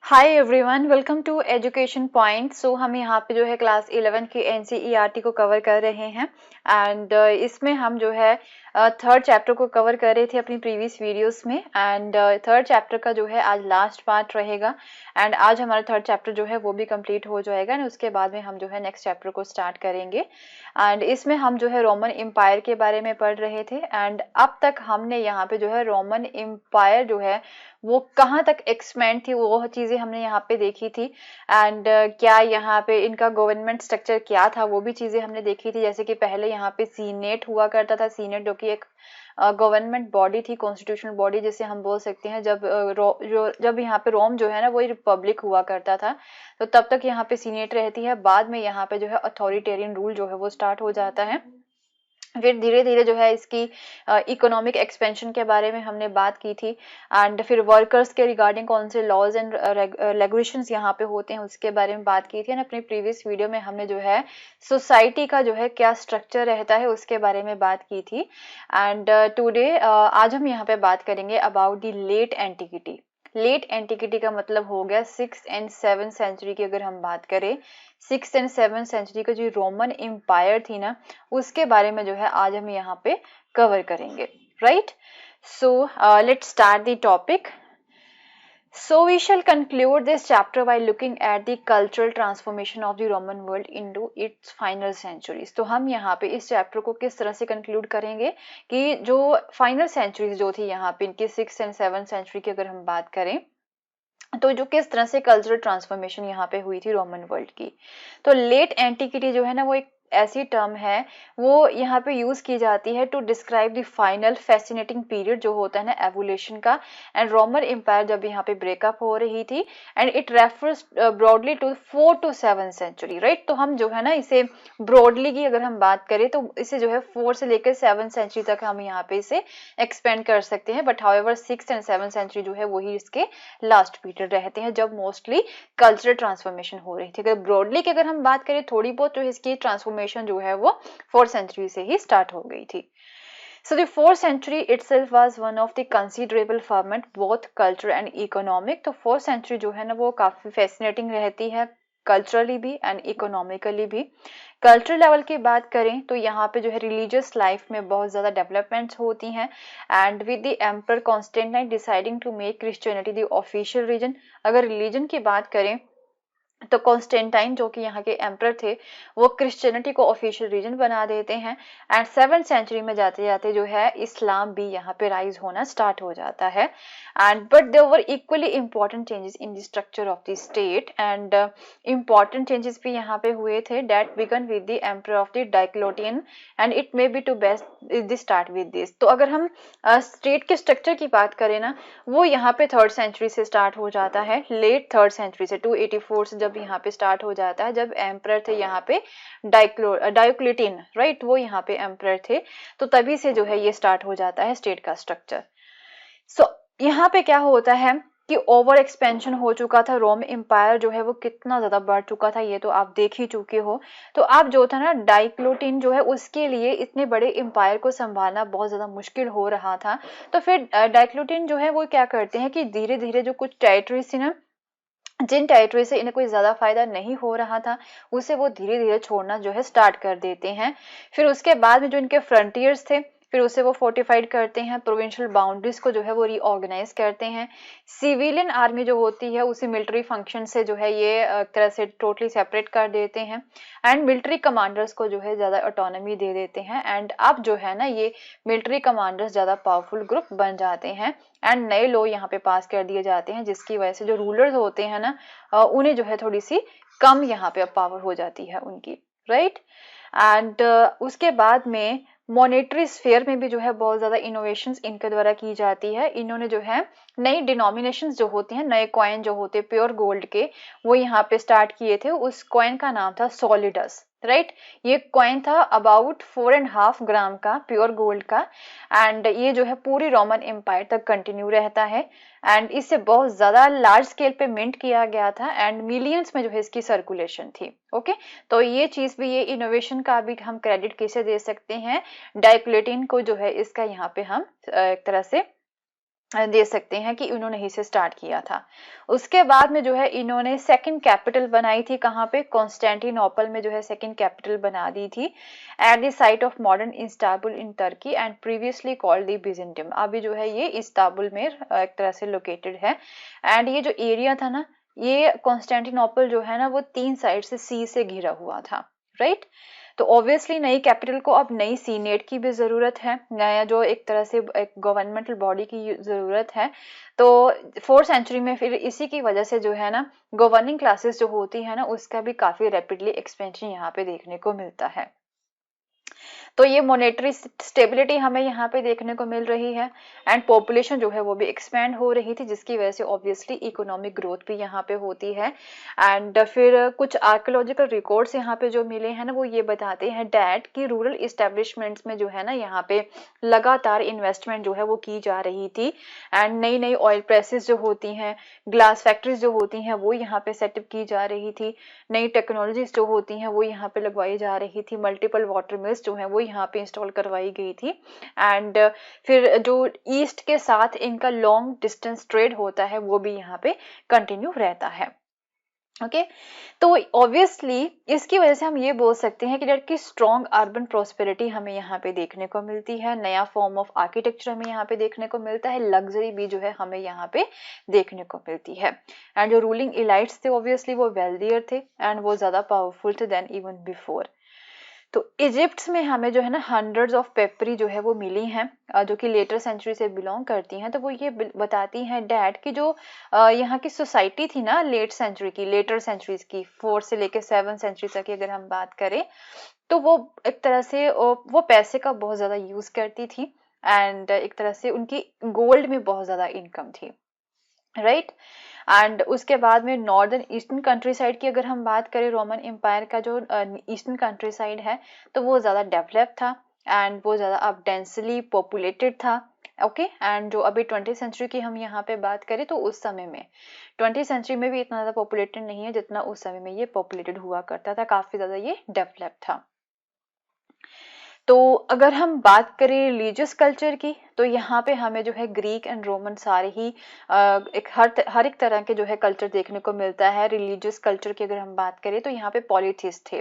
Hi everyone, welcome to education point. So हम यहाँ पे जो है क्लास 11 की एनसीईआरटी को कवर कर रहे हैं एंड इसमें हम जो है थर्ड चैप्टर को कवर कर रहे थे अपनी प्रीवियस वीडियोस में एंड थर्ड चैप्टर का जो है आज लास्ट पार्ट रहेगा एंड आज हमारा थर्ड चैप्टर जो है वो भी कंप्लीट हो जाएगा एंड उसके बाद में हम जो है नेक्स्ट चैप्टर को स्टार्ट करेंगे। एंड इसमें हम जो है रोमन एम्पायर के बारे में पढ़ रहे थे एंड अब तक हमने यहाँ पे जो है रोमन एम्पायर जो है वो कहाँ तक एक्सपेंड थी वो चीजें हमने यहाँ पे देखी थी एंड क्या यहाँ पे इनका गवर्नमेंट स्ट्रक्चर क्या था वो भी चीजें हमने देखी थी। जैसे कि पहले यहाँ पे सीनेट हुआ करता था, सीनेट जो कि एक गवर्नमेंट बॉडी थी, कॉन्स्टिट्यूशनल बॉडी जिसे हम बोल सकते हैं। जब यहाँ पे रोम जो है ना वो रिपब्लिक हुआ करता था तो तब तक यहाँ पे सीनेट रहती है। बाद में यहाँ पे जो है अथॉरिटेरियन रूल जो है वो स्टार्ट हो जाता है। फिर धीरे धीरे जो है इसकी इकोनॉमिक एक्सपेंशन के बारे में हमने बात की थी एंड फिर वर्कर्स के रिगार्डिंग कौन से लॉज एंड रेगुलेशंस यहाँ पे होते हैं उसके बारे में बात की थी। एंड अपनी प्रीवियस वीडियो में हमने जो है सोसाइटी का जो है क्या स्ट्रक्चर रहता है उसके बारे में बात की थी। एंड टुडे आज हम यहाँ पे बात करेंगे about the late antiquity. Late antiquity का मतलब हो गया 6th एंड 7th सेंचुरी की। अगर हम बात करें 6th एंड 7th सेंचुरी का जो रोमन एम्पायर थी ना उसके बारे में जो है आज हम यहाँ पे कवर करेंगे, right. So let's start the topic. So we shall conclude this chapter by looking at the cultural transformation of the Roman world into its final centuries. तो हम यहाँ पे इस चैप्टर को किस तरह से कंक्लूड करेंगे कि जो फाइनल सेंचुरीज जो थी यहाँ पे इनकी 6th एंड 7th सेंचुरी की अगर हम बात करें तो जो किस तरह से कल्चरल ट्रांसफॉर्मेशन यहाँ पे हुई थी रोमन वर्ल्ड की। तो लेट एंटिक्विटी जो है ना वो एक ऐसी टर्म है वो यहाँ पे यूज की जाती है to describe the final fascinating period जो होता है ना एवोल्यूशन का। एंड रोमन एम्पायर जब यहाँ पे ब्रेकअप हो रही थी and it refers broadly to 4th to 7th century, right. तो हम जो है ना इसे ब्रॉडली की अगर हम बात करें तो इसे जो है 4 से लेकर 7th सेंचुरी तक हम यहाँ पे इसे एक्सपेंड कर सकते हैं। But however 6th and 7th century जो है वही इसके लास्ट पीरियड रहते हैं जब मोस्टली कल्चरल ट्रांसफॉर्मेशन हो रही थी। अगर ब्रॉडली की अगर हम बात करें थोड़ी बहुत तो इसकी ट्रांसफॉर्मेशन जो है वो 4th सेंचुरी से ही स्टार्ट हो गई थी। So the 4th century itself was one of the considerable ferment both cultural and economic. तो 4th century जो है ना वो काफी fascinating रहती है कल्चरली भी एंड इकोनॉमिकली भी। कल्चरल लेवल की बात करें तो यहाँ पे जो है रिलीजियस लाइफ में बहुत ज़्यादा डेवलपमेंट्स होती हैं and with the emperor Constantine deciding to make Christianity the official religion. अगर रिलीजन की बात करें तो कॉन्स्टेंटाइन जो कि यहाँ के एम्पर थे वो क्रिश्चियनिटी को ऑफिशियल रिलीजन बना देते हैं एंड 7th सेंचुरी में जाते जाते जो है इस्लाम भी यहाँ पे राइज होना स्टार्ट हो जाता है। And but there were equally important changes in the structure of the state and important changes भी यहाँ पे हुए थे that began with the emperor of the Diocletian and it may be to best the start with this. तो अगर हम state के structure की बात करें ना वो यहाँ पे 3rd सेंचुरी से स्टार्ट हो जाता है, लेट 3rd सेंचुरी से 284 से जब यहाँ पे स्टार्ट हो जाता है जब एम्परर थे यहाँ पे डायोक्लिटियन, राइट, वो यहाँ पे एम्परर थे। तो तभी से जो है ये स्टार्ट हो जाता है स्टेट का स्ट्रक्चर। सो यहाँ पे क्या होता है कि ओवर एक्सपेंशन हो चुका था, रोम एम्पायर जो है वो कितना ज्यादा बढ़ चुका था ये तो आप देख ही चुके हो। तो आप जो था ना डायक्लोटियन जो है उसके लिए इतने बड़े एम्पायर को संभालना बहुत ज्यादा मुश्किल हो रहा था। तो फिर डायक्लोटियन जो है वो क्या करते हैं कि धीरे धीरे जो कुछ टेरिटरीज थी ना जिन टेरिटरी से इन्हें कोई ज्यादा फायदा नहीं हो रहा था उसे वो धीरे धीरे छोड़ना जो है स्टार्ट कर देते हैं। फिर उसके बाद में जो इनके फ्रंटियर्स थे फिर उसे वो फोर्टिफाइड करते हैं, प्रोविंशियल बाउंड्रीज को जो है वो रीऑर्गेनाइज करते हैं। सिविलियन आर्मी जो होती है उसे मिलिट्री फंक्शन से जो है ये एक तरह से टोटली सेपरेट कर देते हैं एंड मिलिट्री कमांडर्स को जो है ज्यादा ऑटोनॉमी दे देते हैं एंड अब जो है ना ये मिलिट्री कमांडर्स ज्यादा पावरफुल ग्रुप बन जाते हैं एंड नए लॉ यहाँ पे पास कर दिए जाते हैं जिसकी वजह से जो रूलर्स होते हैं ना उन्हें जो है थोड़ी सी कम यहाँ पे पावर हो जाती है उनकी, राइट। एंड उसके बाद में मॉनेटरी स्फीयर में भी जो है बहुत ज्यादा इनोवेशंस इनके द्वारा की जाती है। इन्होंने जो है नई डिनोमिनेशंस जो होती हैं, नए कॉइन जो होते हैं प्योर गोल्ड के वो यहाँ पे स्टार्ट किए थे। उस कॉइन का नाम था सॉलिडस, राइट। ये कॉइन था अबाउट 4.5 ग्राम का प्योर गोल्ड का एंड ये जो है पूरी रोमन एम्पायर तक कंटिन्यू रहता है एंड इससे बहुत ज्यादा लार्ज स्केल पे मिंट किया गया था एंड मिलियंस में जो है इसकी सर्कुलेशन थी। ओके, तो ये चीज भी, ये इनोवेशन का भी हम क्रेडिट किसे दे सकते हैं, डायक्लेटिन को जो है इसका यहाँ पे हम एक तरह से दे सकते हैं कि इन्होंने ही से स्टार्ट किया था। उसके बाद में जो है इन्होंने सेकंड कैपिटल बनाई थी, कहाँ पे, कॉन्स्टेंटिनोपल में जो है सेकंड कैपिटल बना दी थी, at the site of modern Istanbul in Turkey and previously called the Byzantium. अभी जो है ये इस्तांबुल में एक तरह से लोकेटेड है। एंड ये जो एरिया था ना, ये कॉन्स्टेंटिनोपल जो है ना वो 3 साइड से सी से घिरा हुआ था, राइट। तो ऑब्वियसली नई कैपिटल को अब नई सीनेट की भी जरूरत है, नया जो एक तरह से एक गवर्नमेंटल बॉडी की जरूरत है। तो 4th सेंचुरी में फिर इसी की वजह से जो है ना गवर्निंग क्लासेस जो होती है ना उसका भी काफी रैपिडली एक्सपेंशन यहाँ पे देखने को मिलता है। तो ये मॉनेटरी स्टेबिलिटी हमें यहाँ पे देखने को मिल रही है, एंड पॉपुलेशन जो है वो भी एक्सपैंड हो रही थी, जिसकी वजह से ऑब्वियसली इकोनॉमिक ग्रोथ भी यहाँ पे होती है। एंड फिर कुछ आर्कियोलॉजिकल रिकॉर्ड्स यहाँ पे जो मिले हैं ना वो ये बताते हैं डैट कि रूरल इस्टेब्लिशमेंट्स में जो है ना यहाँ पे लगातार इन्वेस्टमेंट जो है वो की जा रही थी, एंड नई नई ऑयल प्रेसेस जो होती हैं, ग्लास फैक्ट्रीज जो होती हैं वो यहाँ पे सेटअप की जा रही थी, नई टेक्नोलॉजीज जो होती हैं वो यहाँ पे लगवाई जा रही थी, मल्टीपल वाटर मिल्स जो है वो यहाँ पे इंस्टॉल करवाई गई थी। एंड फिर जो ईस्ट के साथ इनका लॉन्ग डिस्टेंस ट्रेड होता है वो भी यहाँ पे कंटिन्यू रहता है। ओके तो ऑब्वियसली इसकी वजह से हम ये बोल सकते हैं कि डेट की स्ट्रॉन्ग अर्बन प्रोस्पेरिटी हमें यहाँ पे देखने को मिलती है, नया फॉर्म ऑफ आर्किटेक्चर हमें यहाँ पे देखने को मिलता है, लग्जरी भी जो है हमें यहाँ पे देखने को मिलती है। एंड जो रूलिंग इलाइट्स थे ऑब्वियसली वो वेल्दियर थे एंड वो ज्यादा पावरफुल थे देन इवन बिफोर। तो इजिप्ट में हमें जो है ना हंड्रेड्स ऑफ पेपरी जो है वो मिली हैं जो कि लेटर सेंचुरी से बिलोंग करती हैं। तो वो ये बताती हैं डैट कि जो यहाँ की सोसाइटी थी ना लेटर सेंचुरीज की 4 से लेकर 7 सेंचुरी तक की अगर हम बात करें तो वो एक तरह से वो पैसे का बहुत ज्यादा यूज करती थी, एंड एक तरह से उनकी गोल्ड में बहुत ज्यादा इनकम थी, राइट। एंड उसके बाद में नॉर्दर्न ईस्टर्न कंट्री साइड की अगर हम बात करें, रोमन एम्पायर का जो ईस्टर्न कंट्री साइड है तो वो ज़्यादा डेवलप था एंड वो ज़्यादा अब डेंसली पॉपुलेटेड था। ओके एंड जो अभी 20th सेंचुरी की हम यहाँ पे बात करें तो उस समय में 20th सेंचुरी में भी इतना ज़्यादा पॉपुलेटेड नहीं है जितना उस समय में ये पॉपुलेटेड हुआ करता था, काफ़ी ज़्यादा ये डेवलप था। तो अगर हम बात करें रिलीजियस कल्चर की तो यहाँ पे हमें जो है ग्रीक एंड रोमन सारे ही एक हर एक तरह के जो है कल्चर देखने को मिलता है। रिलीजियस कल्चर की अगर हम बात करें तो यहाँ पे पॉलीथिस्ट थे।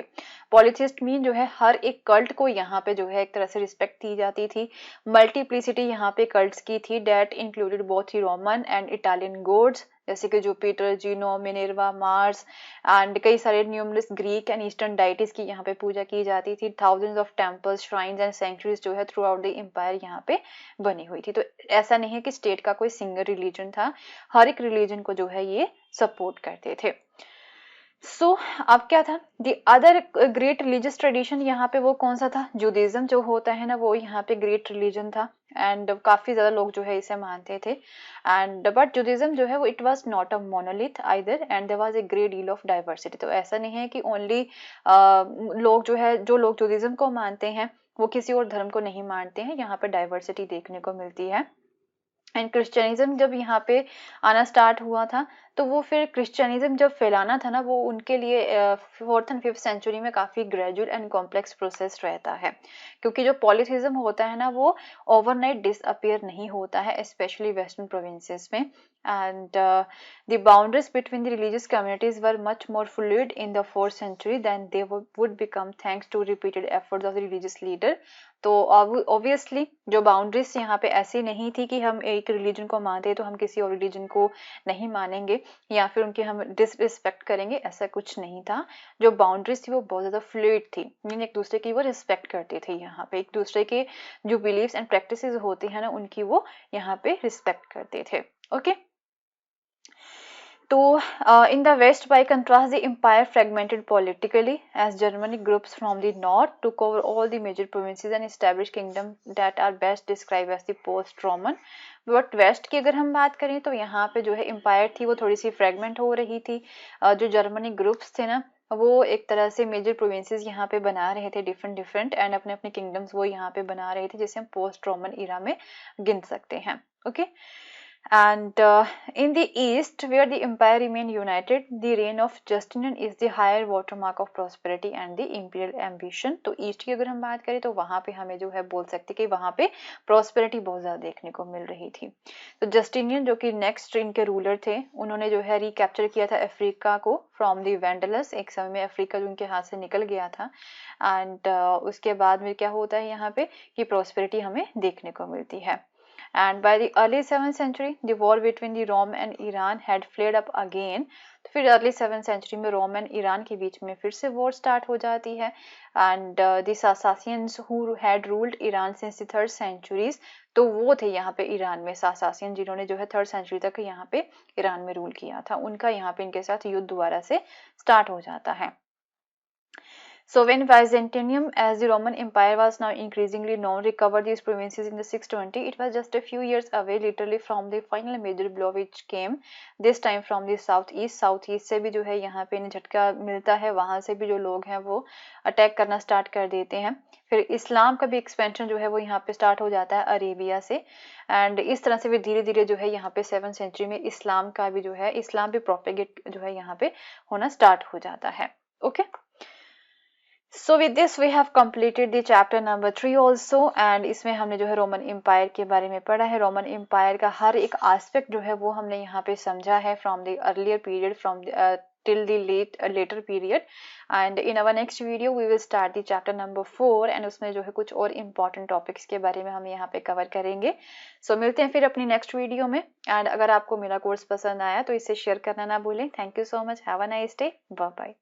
पॉलीथिस्ट मीन जो है हर एक कल्ट को यहाँ पे जो है एक तरह से रिस्पेक्ट दी जाती थी। मल्टीप्लिसिटी यहाँ पे कल्ट्स की थी डेट इंक्लूडेड बोथ ही रोमन एंड इटालियन गॉड्स जैसे कि Jupiter, Juno, Minerva, Mars and कई सारे numerous Greek and eastern deities की यहाँ पे पूजा की जाती थी। Thousands of temples, shrines and centuries जो है थ्रू आउट द एम्पायर यहाँ पे बनी हुई थी। तो ऐसा नहीं है कि स्टेट का कोई सिंगल रिलीजन था, हर एक रिलीजन को जो है ये सपोर्ट करते थे। सो अब क्या था, the other great religious tradition यहाँ पे वो कौन सा था, जुडिज्म जो होता है ना वो यहाँ पे ग्रेट रिलीजन था एंड काफी ज्यादा लोग जो है इसे मानते थे। एंड बट जुडिज्म जो है वो it was not a monolith either and there was a great deal of diversity. तो ऐसा नहीं है कि ओनली लोग जो लोग जुडिज्म को मानते हैं वो किसी और धर्म को नहीं मानते हैं, यहाँ पे डाइवर्सिटी देखने को मिलती है। एंड क्रिश्चियनिज्म जब यहाँ पे आना स्टार्ट हुआ था तो वो फिर क्रिश्चियनिज्म जब फैलाना था ना वो उनके लिए 4th एंड 5th सेंचुरी में काफी ग्रेजुअल एंड कॉम्प्लेक्स प्रोसेस रहता है, क्योंकि जो पॉलीथिज्म होता है ना वो ओवरनाइट डिसअपियर नहीं होता है स्पेशली वेस्टर्न प्रोविंसेस में। And the boundaries between the religious communities were much more fluid in the 4th century then they would become thanks to repeated efforts of the religious leader. तो obviously जो boundaries यहाँ पे ऐसी नहीं थी कि हम एक रिलीजन को मानते तो हम किसी और रिलीजन को नहीं मानेंगे या फिर उनकी हम डिसरिस्पेक्ट करेंगे, ऐसा कुछ नहीं था। जो बाउंड्रीज थी वो बहुत ज्यादा फ्लूइड थी, मीन एक दूसरे की वो रिस्पेक्ट करते थे, यहाँ पे एक दूसरे के जो बिलीव्स एंड प्रैक्टिसेस होती है ना उनकी वो यहाँ पे रिस्पेक्ट करते थे। ओके तो in the west by contrast the empire fragmented politically as Germanic groups from the north took over all the major provinces and established kingdoms that are best described as the post Roman। But west की अगर हम बात करें तो यहाँ पे जो है एम्पायर थी वो थोड़ी सी फ्रेगमेंट हो रही थी। जो जर्मनी ग्रुप्स थे ना वो एक तरह से मेजर प्रोविंसेस यहाँ पे बना रहे थे डिफरेंट एंड अपने अपने किंगडम्स वो यहाँ पे बना रहे थे जिसे हम पोस्ट रोमन इरा में गिन सकते हैं। Okay And in the east, where the empire remained united, the reign of Justinian is the higher watermark of prosperity and the imperial ambition. तो ईस्ट की अगर हम बात करें तो वहां पे हमें जो है बोल सकते कि वहां पे प्रॉस्पेरिटी बहुत ज्यादा देखने को मिल रही थी। तो जस्टिनियन जो कि नेक्स्ट इनके रूलर थे, उन्होंने जो है रिकैप्चर किया था अफ्रीका को फ्रॉम द वेंडलस। एक समय में अफ्रीका जो उनके हाथ से निकल गया था। एंड उसके बाद में क्या होता है यहाँ पे कि प्रॉस्पेरिटी हमें देखने को मिलती है। And by the early 7th century, the war between the Rome and Iran had flared up again. तो फिर अर्ली 7th सेंचुरी में रोम एंड ईरान के बीच में फिर से वॉर स्टार्ट हो जाती है। And the Sasanians who had ruled Iran since the 3rd centuries, तो वो थे यहाँ पे ईरान में सासासियन, जिन्होंने जो है 3rd सेंचुरी तक यहाँ पे ईरान में रूल किया था। उनका यहाँ पे इनके साथ युद्ध दोबारा से स्टार्ट हो जाता है। So when Byzantium, as the Roman Empire was now increasingly known, recovered these provinces in the 620, it was just a few years away literally from the final major blow which came this time from the southeast. Southeast से भी जो है यहाँ पे झटका मिलता है, वहां से भी जो लोग हैं वो अटैक करना स्टार्ट कर देते हैं। फिर इस्लाम का भी एक्सपेंशन जो है वो यहाँ पे स्टार्ट हो जाता है अरेबिया से। एंड इस तरह से भी धीरे धीरे जो है यहाँ पे 7th सेंचुरी में इस्लाम का भी जो है इस्लाम भी प्रोपेगेट जो है यहाँ पे होना स्टार्ट हो जाता है। Okay, So with this we have completed the chapter number 3 also, and इसमें हमने जो है रोमन एम्पायर के बारे में पढ़ा है। रोमन एम्पायर का हर एक एस्पेक्ट जो है वो हमने यहाँ पे समझा है from the earlier period from till the later period, and in our next video we will start the chapter number 4 and उसमें जो है कुछ और important topics के बारे में हम यहाँ पे कवर करेंगे। So मिलते हैं फिर अपनी नेक्स्ट वीडियो में। एंड अगर आपको मेरा कोर्स पसंद आया तो इसे शेयर करना ना भूलें। Thank you so much, have a nice day, bye bye.